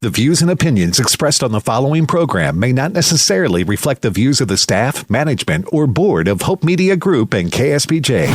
The views and opinions expressed on the following program may not necessarily reflect the views of the staff, management, or board of Hope Media Group and KSBJ.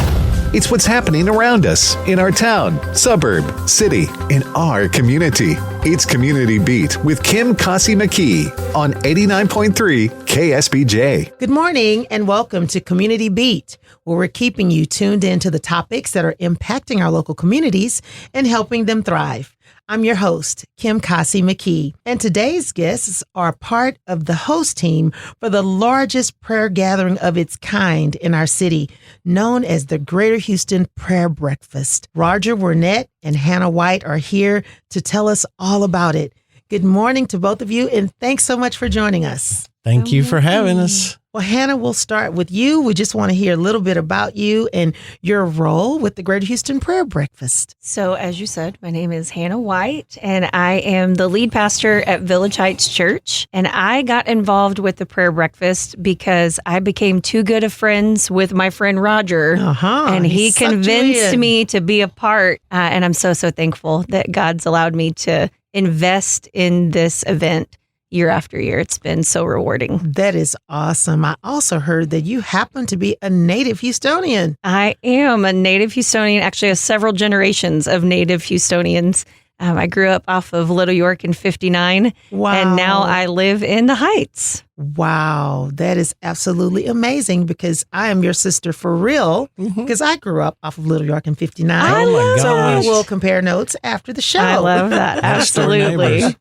It's what's happening around us, in our town, suburb, city, in our community. It's Community Beat with Kim Kasi McKee on 89.3 KSBJ. Good morning and welcome to Community Beat, where we're keeping you tuned into the topics that are impacting our local communities and helping them thrive. I'm your host, Kim Kasi McKee, and today's guests are part of the host team for the largest prayer gathering of its kind in our city, known as the Greater Houston Prayer Breakfast. Roger Wernette and Hannah White are here to tell us all about it. Good morning to both of you, and thanks so much for joining us. Thank you for having us. Well, Hannah, we'll start with you. We just want to hear a little bit about you and your role with the Greater Houston Prayer Breakfast. So, as you said, my name is Hannah White, and I am the lead pastor at Village Heights Church. And I got involved with the prayer breakfast because I became too good of friends with my friend Roger, and he convinced me to be a part. And I'm so thankful that God's allowed me to invest in this event year after year. It's been so rewarding. That is awesome. I also heard that you happen to be a native Houstonian. I am a native Houstonian, actually several generations of native Houstonians. I grew up off of Little York in 59, Wow. and now I live in the Heights. Wow, that is absolutely amazing because I am your sister for real because I grew up off of Little York in 59. I love So gosh. we will compare notes after the show. I love that. Next door Absolutely. neighbors.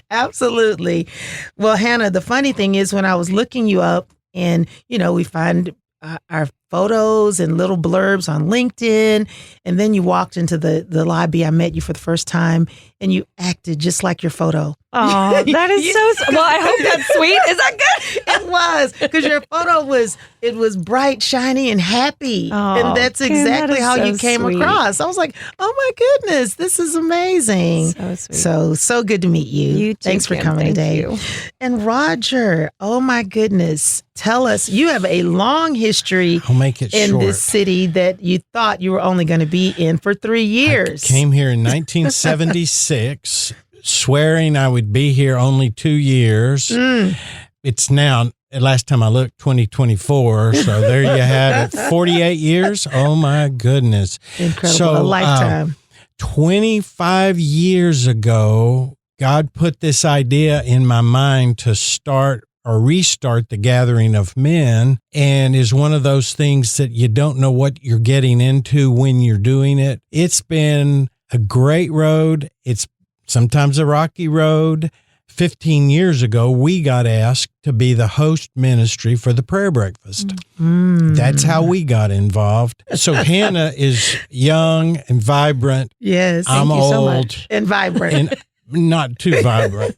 Absolutely. Well, Hannah, the funny thing is when I was looking you up and, we find our photos and little blurbs on LinkedIn. And then you walked into the lobby. I met you for the first time and you acted just like your photo. Oh, that is so. Well, I hope that's sweet. Is that good? It was because your photo was bright, shiny, and happy, Oh, and that's Kim, exactly that is how so you came sweet. across. I was like, oh my goodness, this is amazing. So sweet. So good to meet you. You too, Thanks for Kim. coming Thank today. you. And Roger, oh my goodness, tell us. You have a long history I'll make it in short. this city that you thought you were only going to be in for 3 years. I came here in 1976, swearing I would be here only 2 years. It's now, last time I looked, 2024. So there you have it. 48 years. Oh my goodness. Incredible, a lifetime. 25 years ago, God put this idea in my mind to start or restart the gathering of men, and is one of those things that you don't know what you're getting into when you're doing it. It's been a great road. It's sometimes a rocky road. 15 years ago, we got asked to be the host ministry for the prayer breakfast. That's how we got involved. So Hannah is young and vibrant. Yes, I'm you so old much. and vibrant. and not too vibrant.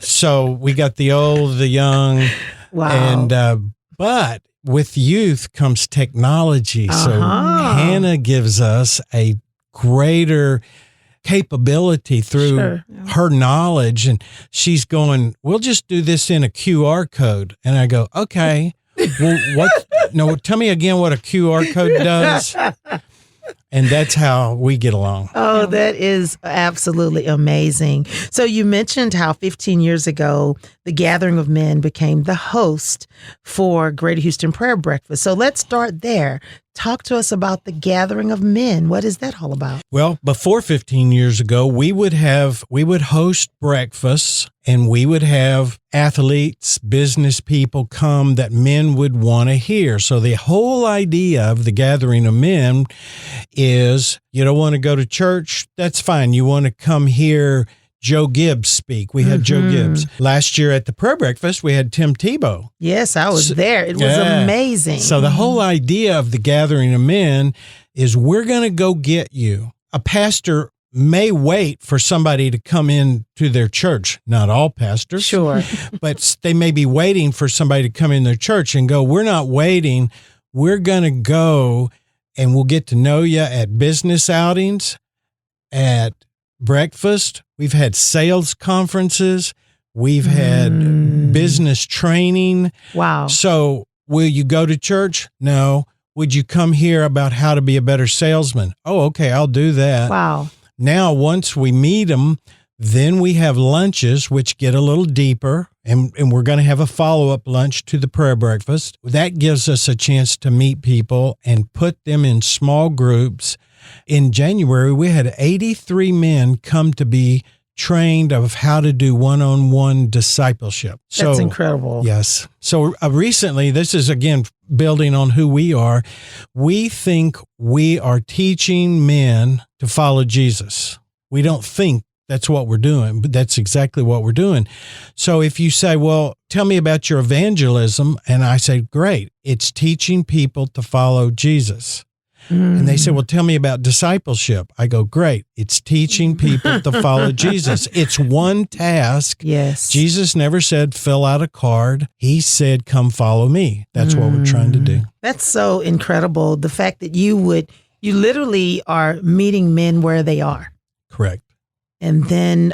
So we got the old, the young, Wow. and but with youth comes technology. So Uh-huh. Hannah gives us a greater capability through Sure. her knowledge, and she's going, we'll just do this in a QR code. And I go, okay, well, tell me again what a QR code does. And that's how we get along. Oh, that is absolutely amazing. So you mentioned how 15 years ago, the Gathering of Men became the host for Greater Houston Prayer Breakfast. So let's start there. Talk to us about the Gathering of Men. What is that all about? Well, before 15 years ago, we would host breakfasts, and we would have athletes, business people come that men would want to hear. So the whole idea of the Gathering of Men is you don't want to go to church, that's fine. You want to come hear Joe Gibbs speak. We had Joe Gibbs. Last year at the prayer breakfast, we had Tim Tebow. Yes, I was there. It was Yeah. amazing. So the whole idea of the Gathering of Men is we're going to go get you. A pastor may wait for somebody to come in to their church. Not all pastors. Sure. But they may be waiting for somebody to come in their church and go, we're not waiting. We're going to go and we'll get to know you at business outings, at breakfast. We've had sales conferences. We've had business training. Wow. So will you go to church? No. Would you come hear about how to be a better salesman? Oh, okay, I'll do that. Wow. Now, once we meet them, Then we have lunches, which get a little deeper, and we're going to have a follow-up lunch to the prayer breakfast. That gives us a chance to meet people and put them in small groups. In January, we had 83 men come to be trained of how to do one-on-one discipleship. That's incredible. Yes. So recently, this is, again, building on who we are. We think we are teaching men to follow Jesus. We don't think that's what we're doing, but that's exactly what we're doing. So if you say, well, tell me about your evangelism, and I say, great, it's teaching people to follow Jesus. And they say, well, tell me about discipleship. I go, great, it's teaching people to follow Jesus. It's one task. Yes. Jesus never said, fill out a card. He said, come follow me. That's what we're trying to do. That's so incredible. The fact that you literally are meeting men where they are. Correct. And then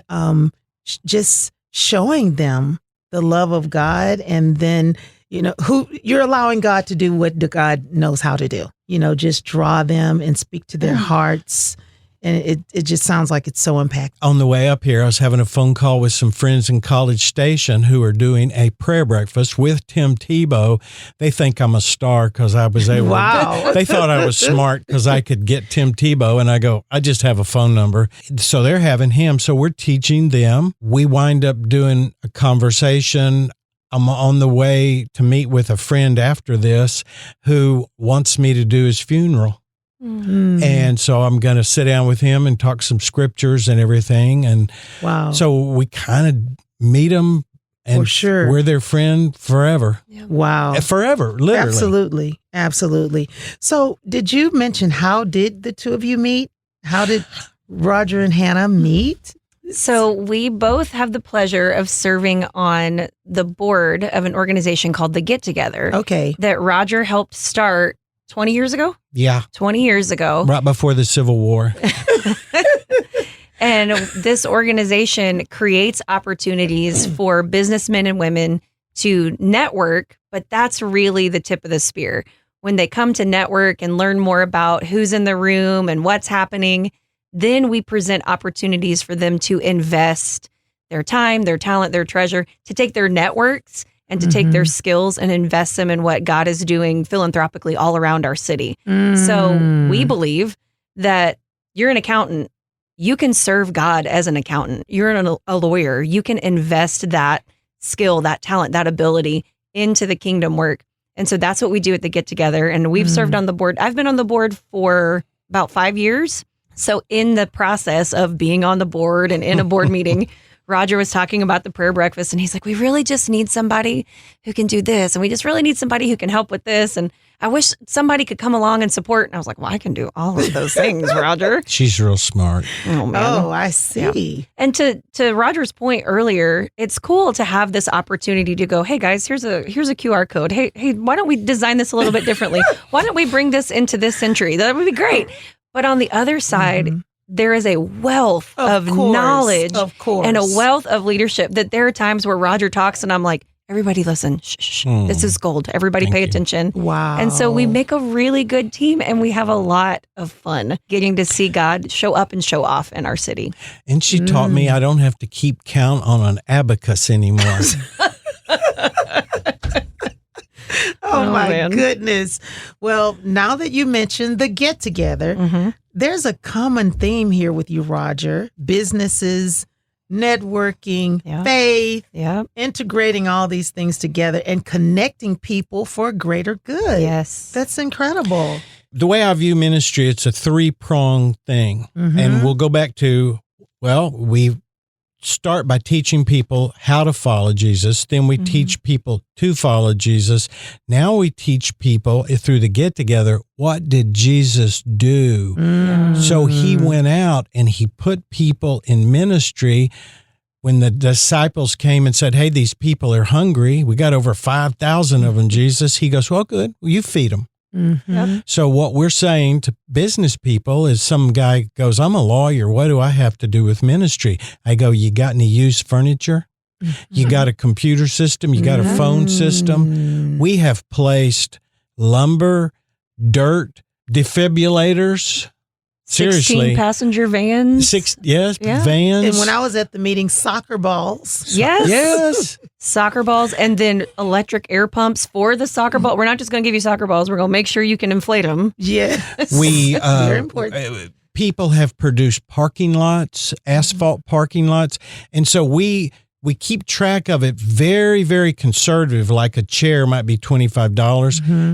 just showing them the love of God, and then, who you're allowing God to do what God knows how to do. Just draw them and speak to their hearts. And it just sounds like it's so impactful. On the way up here, I was having a phone call with some friends in College Station who are doing a prayer breakfast with Tim Tebow. They think I'm a star because I was able Wow. They thought I was smart because I could get Tim Tebow. And I go, I just have a phone number. So they're having him. So we're teaching them. We wind up doing a conversation. I'm on the way to meet with a friend after this who wants me to do his funeral. And so I'm going to sit down with him and talk some scriptures and everything. And wow. So we kind of meet them, and For sure. we're their friend forever. Wow. Forever, literally. Absolutely. So did you mention, how did the two of you meet? How did Roger and Hannah meet? So we both have the pleasure of serving on the board of an organization called the Get Together. Okay. That Roger helped start 20 years ago? Yeah. 20 years ago. Right before the Civil War. And this organization creates opportunities for businessmen and women to network, but that's really the tip of the spear. When they come to network and learn more about who's in the room and what's happening, then we present opportunities for them to invest their time, their talent, their treasure, to take their networks and to take their skills and invest them in what God is doing philanthropically all around our city. So we believe that you're an accountant. You can serve God as an accountant. You're a lawyer. You can invest that skill, that talent, that ability into the kingdom work. And so that's what we do at the Get Together. And we've served on the board. I've been on the board for about 5 years. So in the process of being on the board and in a board meeting, Roger was talking about the prayer breakfast, and he's like, we really just need somebody who can do this. And we just really need somebody who can help with this. And I wish somebody could come along and support. And I was like, well, I can do all of those things, Roger. She's real smart. Oh, man. Oh, I see. Yeah. And to Roger's point earlier, it's cool to have this opportunity to go, hey, guys, here's a QR code. Hey, why don't we design this a little bit differently? Why don't we bring this into this century? That would be great. But on the other side, there is a wealth of knowledge and a wealth of leadership that there are times where Roger talks and I'm like, everybody listen, shh. This is gold. Everybody pay attention. Wow. And so we make a really good team, and we have a lot of fun getting to see God show up and show off in our city. And she taught me I don't have to keep count on an abacus anymore. Oh my goodness. Well, now that you mentioned the Get Together, there's a common theme here with you, Roger. Businesses, networking, faith, integrating all these things together and connecting people for a greater good. Yes. That's incredible. The way I view ministry, it's a 3-pronged thing. And we'll go back to, we start by teaching people how to follow Jesus. Then we teach people to follow Jesus. Now we teach people through the Get Together, what did Jesus do? So he went out and he put people in ministry. When the disciples came and said, hey, these people are hungry. We got over 5,000 of them, Jesus. He goes, well, good. Well, you feed them. So what we're saying to business people is, some guy goes, I'm a lawyer. What do I have to do with ministry? I go, you got any used furniture? You got a computer system? You got a phone system? We have placed lumber, dirt, defibrillators, Seriously. 16 passenger vans. Yes, Yeah. vans. And when I was at the meeting, soccer balls. Yes. Yes. Soccer balls and then electric air pumps for the soccer ball. We're not just going to give you soccer balls. We're going to make sure you can inflate them. Yes. We Very important. people have produced parking lots, asphalt parking lots, and so we keep track of it very, very conservative. Like a chair might be $25,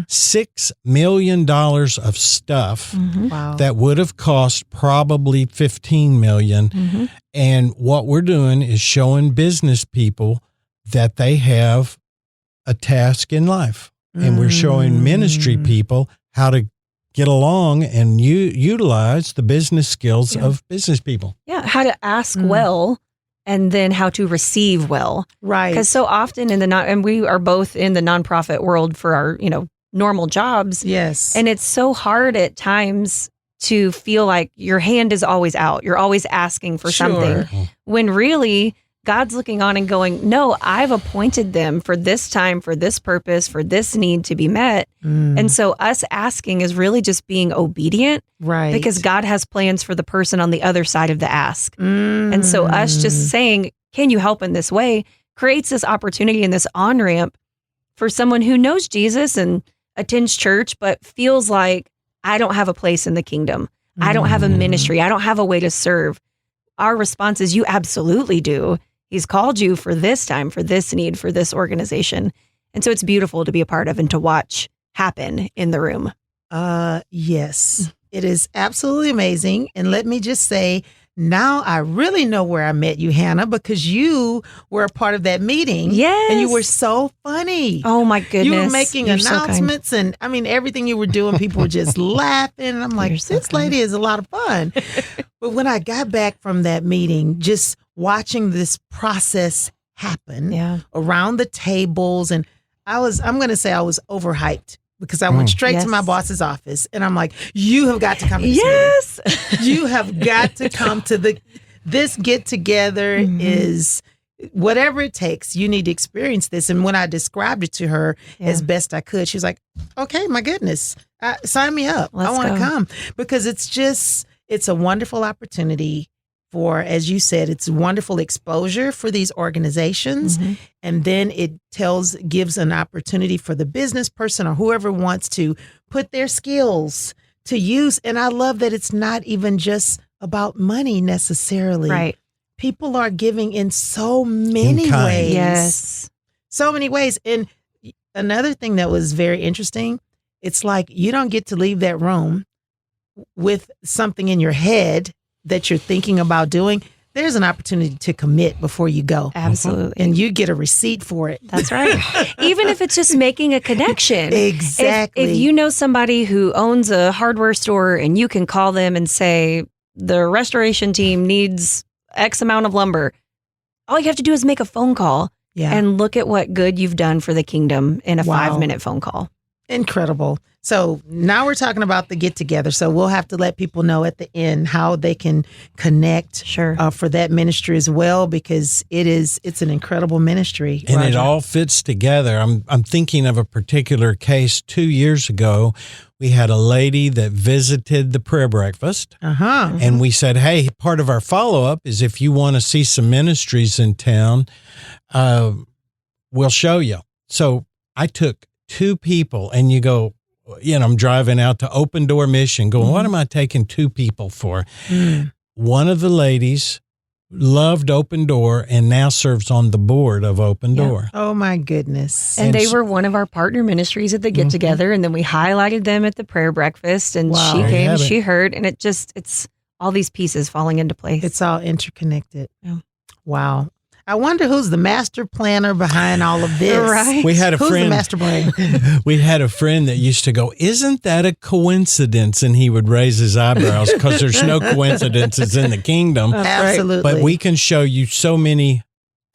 $6 million of stuff Wow. that would have cost probably $15 million. And what we're doing is showing business people that they have a task in life, and we're showing ministry people how to get along and utilize the business skills of business people. Yeah. How to ask well and then how to receive well. Right. Because so often and we are both in the nonprofit world for our, normal jobs. Yes. And it's so hard at times to feel like your hand is always out. You're always asking for something. When really God's looking on and going, no, I've appointed them for this time, for this purpose, for this need to be met. And so us asking is really just being obedient. Right. Because God has plans for the person on the other side of the ask. And so us just saying, can you help in this way, creates this opportunity and this on-ramp for someone who knows Jesus and attends church, but feels like, I don't have a place in the kingdom. I don't have a ministry. I don't have a way to serve. Our response is, you absolutely do. He's called you for this time, for this need, for this organization. And so it's beautiful to be a part of and to watch happen in the room. Yes, it is absolutely amazing. And let me just say, now I really know where I met you, Hannah, because you were a part of that meeting. Yes. And you were so funny. Oh my goodness. You were making You're so kind. announcements and I mean, everything you were doing, people were just laughing. And I'm like, You're so this lady is a lot of fun. But when I got back from that meeting, just watching this process happen around the tables, and I'm going to say I was overhyped because I went straight to my boss's office and I'm like, you have got to come to this meeting. You have got to come to this get together is whatever it takes. You need to experience this. And when I described it to her as best I could, she was like, okay, my goodness, sign me up. I want to come, because it's a wonderful opportunity for, as you said, it's wonderful exposure for these organizations. And then it gives an opportunity for the business person or whoever wants to put their skills to use. And I love that it's not even just about money necessarily. Right. People are giving in so many ways. Yes. So many ways. And another thing that was very interesting, it's like you don't get to leave that room with something in your head that you're thinking about doing. There's an opportunity to commit before you go. Absolutely. And you get a receipt for it. That's right. Even if it's just making a connection. Exactly. If you know somebody who owns a hardware store and you can call them and say, the restoration team needs X amount of lumber, all you have to do is make a phone call and look at what good you've done for the kingdom in a 5-minute phone call. Incredible. So now we're talking about the get together. So we'll have to let people know at the end how they can connect for that ministry as well, because it's an incredible ministry. And Roger. it all fits together. I'm thinking of a particular case 2 years ago. We had a lady that visited the prayer breakfast. And we said, hey, part of our follow-up is if you want to see some ministries in town, we'll show you. So I took 2 people, and you go, I'm driving out to Open Door Mission going, what am I taking 2 people for? One of the ladies loved Open Door and now serves on the board of Open Door. Oh my goodness. And they were one of our partner ministries at the get together. And then we highlighted them at the prayer breakfast, and she came and she heard, and it's all these pieces falling into place. It's all interconnected. Wow. I wonder who's the master planner behind all of this. Right. We had a who's friend. The master planner? We had a friend that used to go, isn't that a coincidence? And he would raise his eyebrows because there's no coincidences in the kingdom. Absolutely. But we can show you so many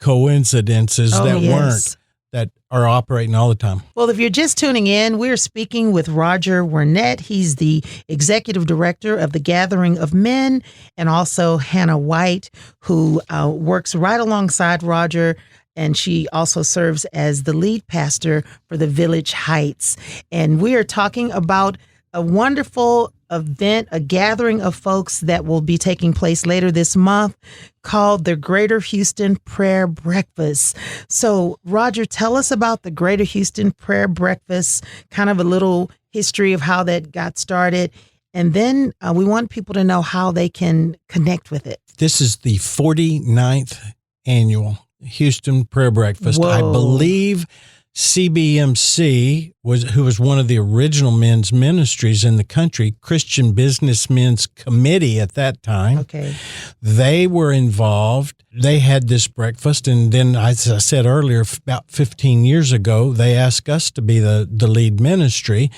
coincidences that are operating all the time. Well, if you're just tuning in, we're speaking with Roger Wernette. He's the executive director of the Gathering of Men, and also Hannah White, who works right alongside Roger, and she also serves as the lead pastor for the Village Heights. And we are talking about a wonderful event, a gathering of folks that will be taking place later this month called the Greater Houston Prayer Breakfast. So, Roger, tell us about the Greater Houston Prayer Breakfast, kind of a little history of how that got started. And then we want people to know how they can connect with it. This is the 49th annual Houston Prayer Breakfast. Whoa. I believe CBMC, who was one of the original men's ministries in the country, Christian Businessmen's Committee at that time. Okay. They were involved. They had this breakfast. And then, as I said earlier, about 15 years ago, they asked us to be the lead ministry.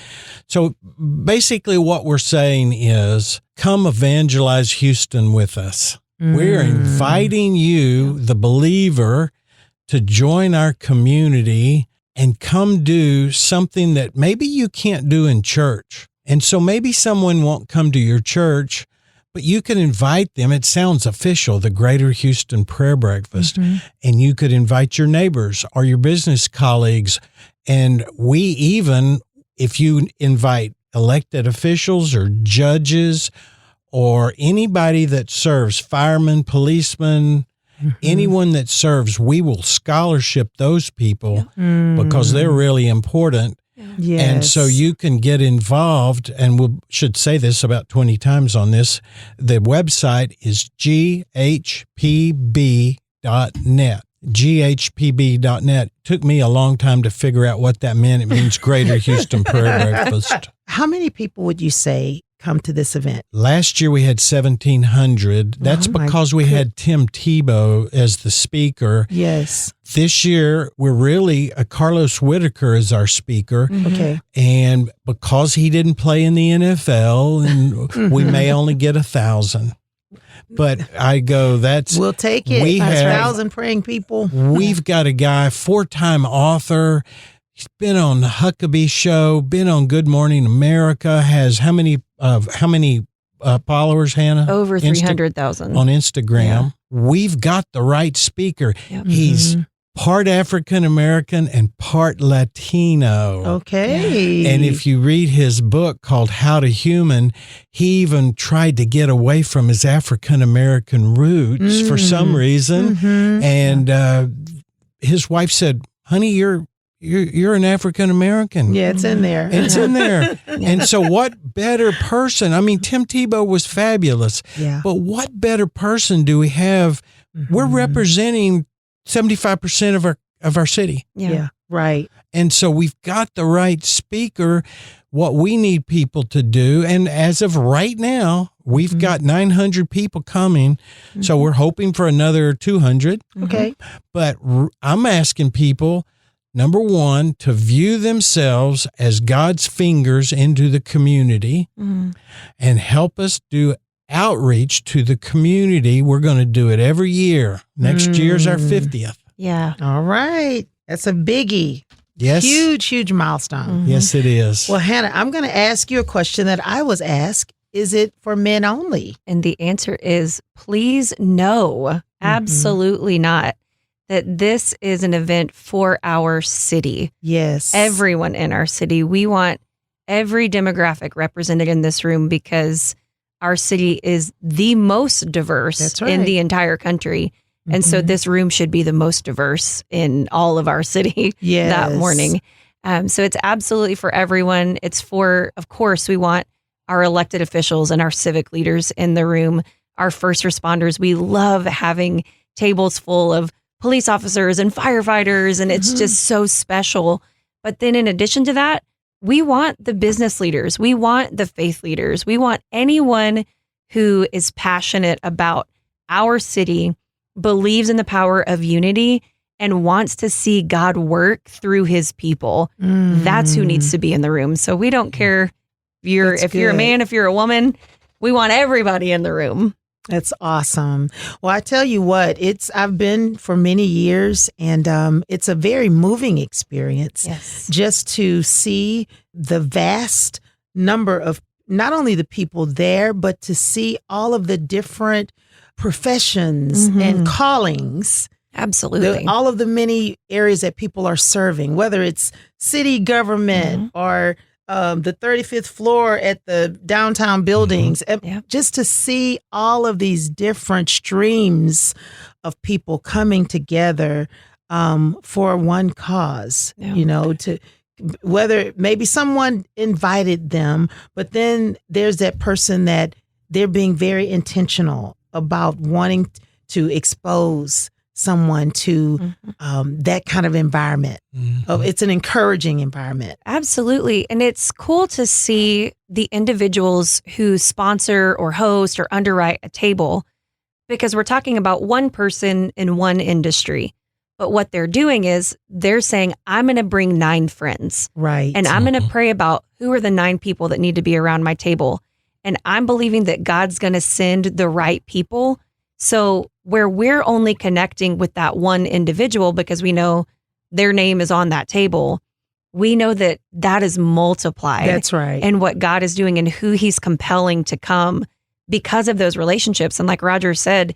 So basically what we're saying is, come evangelize Houston with us. We're inviting you, the believer, to join our community and come do something that maybe you can't do in church. And so maybe someone won't come to your church, but you can invite them. It sounds official, the Greater Houston Prayer Breakfast. And you could invite your neighbors or your business colleagues. And we even, if you invite elected officials or judges or anybody that serves, firemen, policemen, anyone that serves, we will scholarship those people because they're really important. Yes. And so you can get involved, and we should say this about 20 times on this. The website is ghpb.net. ghpb.net. Took me a long time to figure out what that meant. It means Greater Houston Prayer Breakfast. How many people would you say come to this event? Last year we had 1,700. That's because we had Tim Tebow as the speaker. Yes. This year we're really, Carlos Whitaker is our speaker. Okay. And because he didn't play in the NFL, and we may only get 1,000. But I go, we'll take it. We have 1,000 praying people. We've got a guy, 4-time author. He's been on the Huckabee Show, been on Good Morning America, has how many followers, Hannah? Over 300,000 on Instagram. Yeah. We've got the right speaker. Yep. He's part African American and part Latino. Okay. And if you read his book called How to Human, he even tried to get away from his African American roots for some reason. And his wife said, "Honey, you're an African American." Yeah, it's in there. It's in there. And so what better person? I mean, Tim Tebow was fabulous. Yeah. But what better person do we have? We're representing 75% of our city. Yeah. Right. And so we've got the right speaker. What we need people to do, and as of right now, we've got 900 people coming. So we're hoping for another 200. Okay. But I'm asking people, number one, to view themselves as God's fingers into the community and help us do outreach to the community. We're going to do it every year. Next year's our 50th. Yeah. All right. That's a biggie. Yes. Huge milestone. Yes, it is. Well, Hannah, I'm going to ask you a question that I was asked. Is it for men only? And the answer is, please no, absolutely not. That this is an event for our city. Yes. Everyone in our city. We want every demographic represented in this room because our city is the most diverse in the entire country. And so this room should be the most diverse in all of our city that morning. So it's absolutely for everyone. It's for, of course, we want our elected officials and our civic leaders in the room, our first responders. We love having tables full of police officers and firefighters, and it's just so special. But then in addition to that, we want the business leaders. We want the faith leaders. We want anyone who is passionate about our city, believes in the power of unity, and wants to see God work through his people. That's who needs to be in the room. So we don't care if you're a man, if you're a woman, we want everybody in the room. That's awesome. Well, I tell you what, I've been for many years, and it's a very moving experience. Yes. Just to see the vast number of not only the people there, but to see all of the different professions and callings. Absolutely. All of the many areas that people are serving, whether it's city government or the 35th floor at the downtown buildings, Yeah. just to see all of these different streams of people coming together for one cause, Yeah. to whether maybe someone invited them, but then there's that person that they're being very intentional about wanting to expose someone to that kind of environment. It's an encouraging environment. Absolutely. And it's cool to see the individuals who sponsor or host or underwrite a table, because we're talking about one person in one industry. But what they're doing is they're saying, I'm going to bring 9 friends. Right. And I'm going to pray about who are the 9 people that need to be around my table. And I'm believing that God's going to send the right people. So where we're only connecting with that one individual because we know their name is on that table, we know that that is multiplied. That's right. And what God is doing and who he's compelling to come because of those relationships. And like Roger said,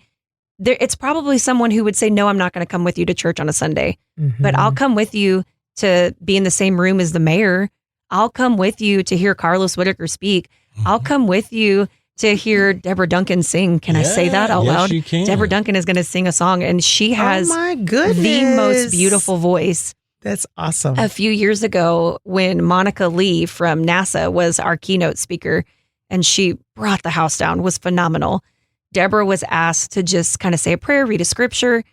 it's probably someone who would say, no, I'm not going to come with you to church on a Sunday, but I'll come with you to be in the same room as the mayor. I'll come with you to hear Carlos Whitaker speak. I'll come with you to hear Deborah Duncan sing. Can I say that out loud? You can. Deborah Duncan is going to sing a song, and she has my goodness, the most beautiful voice. That's awesome. A few years ago, when Monica Lee from NASA was our keynote speaker, and she brought the house down, was phenomenal. Deborah was asked to just kind of say a prayer, read a scripture,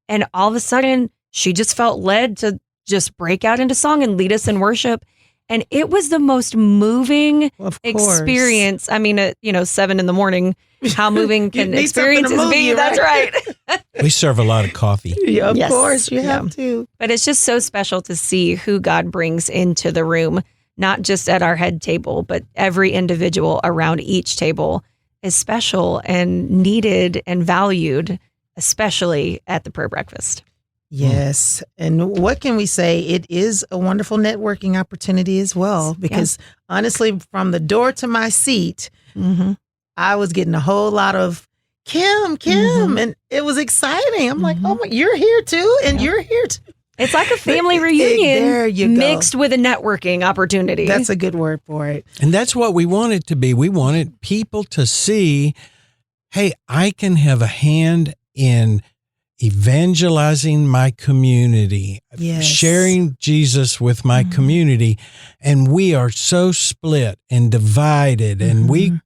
and all of a sudden, she just felt led to just break out into song and lead us in worship. And it was the most moving experience. I mean, at 7 a.m, how moving can experiences be? That's right. We serve a lot of coffee. Yeah, of Yes. course, you have to. But it's just so special to see who God brings into the room, not just at our head table, but every individual around each table is special and needed and valued, especially at the prayer breakfast. Yes. And what can we say? It is a wonderful networking opportunity as well, because honestly, from the door to my seat, I was getting a whole lot of Kim, and it was exciting. I'm like, oh my, you're here too, and you're here too. It's like a family reunion There you go. mixed with a networking opportunity. That's a good word for it. And that's what we want it to be. We wanted people to see, hey, I can have a hand in evangelizing my community, sharing Jesus with my community. And we are so split and divided. And we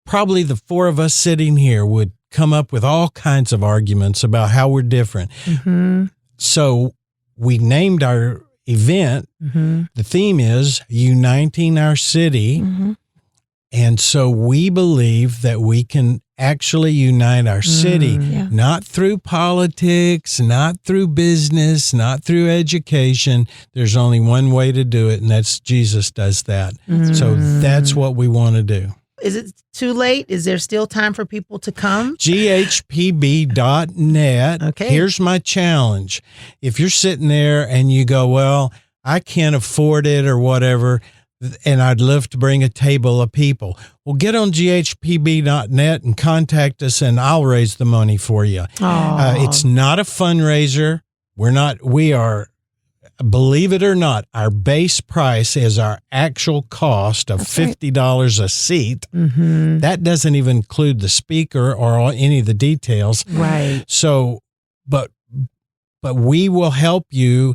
probably, the 4 of us sitting here, would come up with all kinds of arguments about how we're different. So we named our event, the theme is Uniting Our City. And so we believe that we can actually unite our city, not through politics, not through business, not through education. There's only one way to do it, and that's Jesus does that. So that's what we want to do. Is it too late? Is there still time for people to come? GHPB.net. Okay. Here's my challenge. If you're sitting there and you go, well, I can't afford it or whatever, and I'd love to bring a table of people. Well, get on GHPB.net and contact us, and I'll raise the money for you. It's not a fundraiser. We are, believe it or not, our base price is our actual cost of $50 a seat. That doesn't even include the speaker or any of the details. Right. So, but we will help you.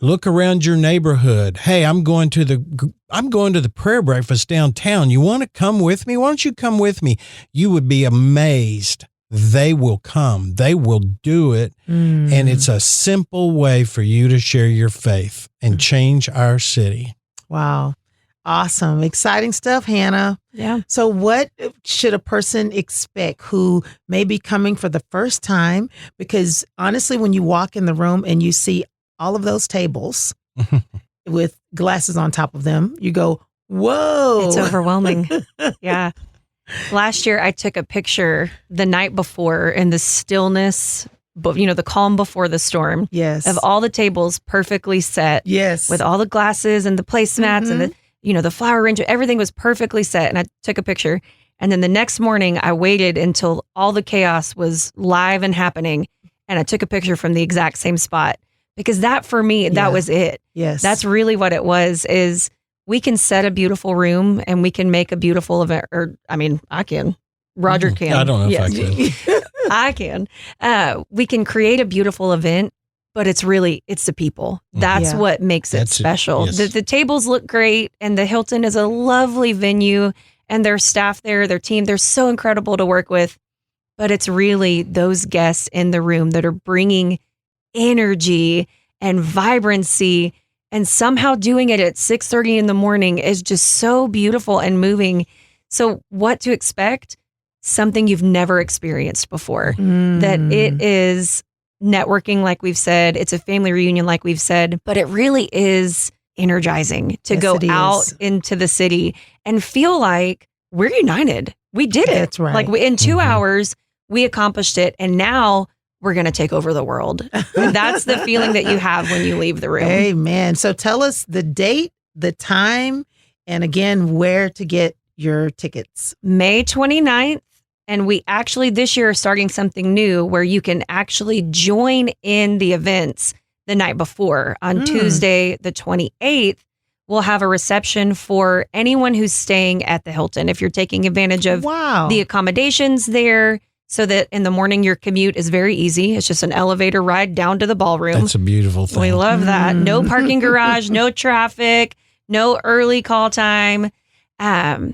Look around your neighborhood. Hey, I'm going to the prayer breakfast downtown. You want to come with me? Why don't you come with me? You would be amazed. They will come. They will do it. And it's a simple way for you to share your faith and change our city. Wow. Awesome. Exciting stuff, Hannah. Yeah. So what should a person expect who may be coming for the first time? Because honestly, when you walk in the room and you see all of those tables with glasses on top of them, you go, whoa. It's overwhelming. Yeah. Last year, I took a picture the night before in the stillness, the calm before the storm. Yes. Of all the tables perfectly set. Yes. With all the glasses and the placemats and the flower arrangement, everything was perfectly set. And I took a picture. And then the next morning, I waited until all the chaos was live and happening. And I took a picture from the exact same spot. Because that, for me, that was it. Yes. That's really what it was, is we can set a beautiful room and we can make a beautiful event. I can. Roger can. I don't know if I can. I can. We can create a beautiful event, but it's the people. That's what makes it special. Yes. The tables look great, and the Hilton is a lovely venue, and their staff there, their team, they're so incredible to work with. But it's really those guests in the room that are bringing energy and vibrancy, and somehow doing it at 6:30 in the morning is just so beautiful and moving. So what to expect? Something you've never experienced before. That it is networking, like we've said. It's a family reunion, like we've said. But it really is energizing to go out into the city and feel like we're united. We did it. That's right. Like in 2 hours, we accomplished it. And now we're going to take over the world. And that's the feeling that you have when you leave the room. Amen. So tell us the date, the time, and again, where to get your tickets. May 29th. And we actually this year are starting something new where you can actually join in the events the night before. On Tuesday, the 28th, we'll have a reception for anyone who's staying at the Hilton. If you're taking advantage of the accommodations there, so that in the morning your commute is very easy. It's just an elevator ride down to the ballroom. That's a beautiful thing. We love that. No parking garage, no traffic, no early call time.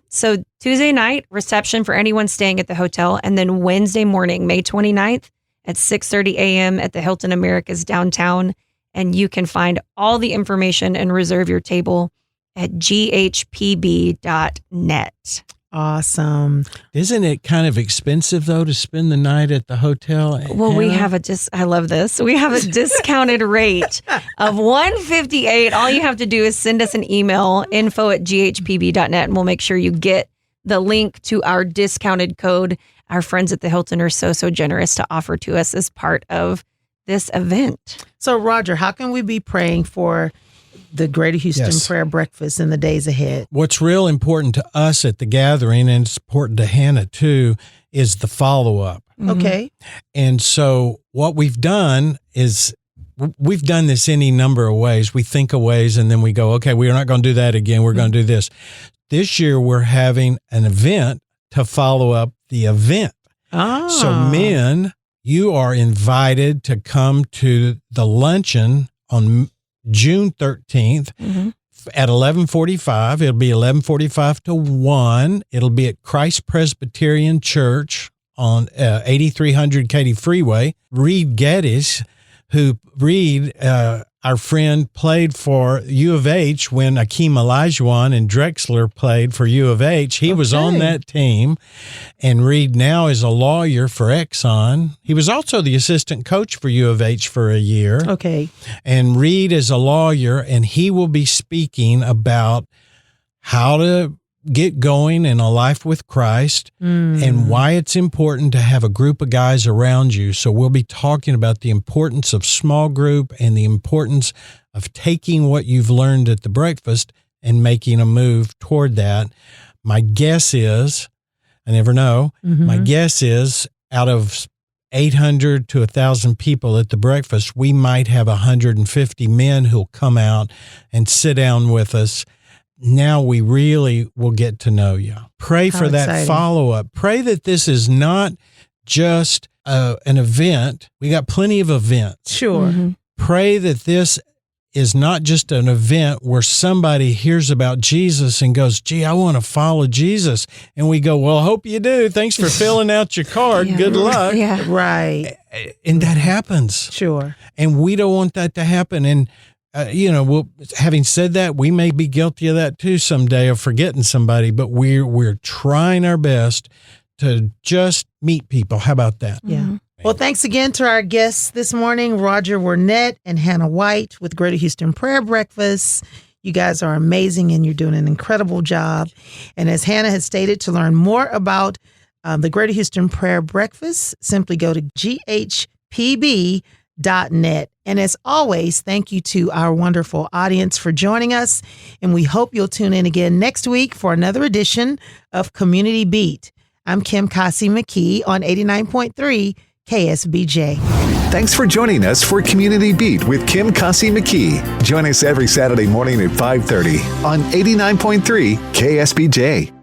So Tuesday night, reception for anyone staying at the hotel. And then Wednesday morning, May 29th at 6:30 a.m. at the Hilton Americas downtown. And you can find all the information and reserve your table at ghpb.net. Awesome. Isn't it kind of expensive, though, to spend the night at the hotel? Well, we have I love this. We have a discounted rate of $158. All you have to do is send us an email, info@ghpb.net, and we'll make sure you get the link to our discounted code. Our friends at the Hilton are so generous to offer to us as part of this event. So, Roger, how can we be praying for the Greater Houston Prayer Breakfast in the days ahead? What's real important to us at the gathering, and it's important to Hannah too, is the follow-up. Okay. And so what we've done is we've done this any number of ways. We think of ways and then we go, okay, we're not going to do that again. We're going to do this. This year we're having an event to follow up the event. So men, you are invited to come to the luncheon on June 13th at 11:45. It'll be 11:45 to 1. It'll be at Christ Presbyterian Church on 8300 Katy Freeway. Reed Geddes, our friend, played for U of H when Akeem Olajuwon and Drexler played for U of H. He was on that team. And Reed now is a lawyer for Exxon. He was also the assistant coach for U of H for a year. Okay. And Reed is a lawyer, and he will be speaking about how to get going in a life with Christ and why it's important to have a group of guys around you. So we'll be talking about the importance of small group and the importance of taking what you've learned at the breakfast and making a move toward that. My guess is, I never know, my guess is out of 800 to 1,000 people at the breakfast, we might have 150 men who'll come out and sit down with us. Now we really will get to know you. Pray for that follow-up. Pray that this is not just an event. We got plenty of events. Sure. Pray that this is not just an event where somebody hears about Jesus and goes, gee, I want to follow Jesus. And we go, well, I hope you do. Thanks for filling out your card. Good luck. Yeah. Right. And that happens. Sure. And we don't want that to happen. And having said that, we may be guilty of that too someday, of forgetting somebody, but we're trying our best to just meet people. How about that? Yeah. Well, thanks again to our guests this morning, Roger Wernette and Hannah White with Greater Houston Prayer Breakfast. You guys are amazing and you're doing an incredible job. And as Hannah has stated, to learn more about the Greater Houston Prayer Breakfast, simply go to ghpb.net. And as always, thank you to our wonderful audience for joining us. And we hope you'll tune in again next week for another edition of Community Beat. I'm Kim Kasi McKee on 89.3 KSBJ. Thanks for joining us for Community Beat with Kim Kasi McKee. Join us every Saturday morning at 5:30 on 89.3 KSBJ.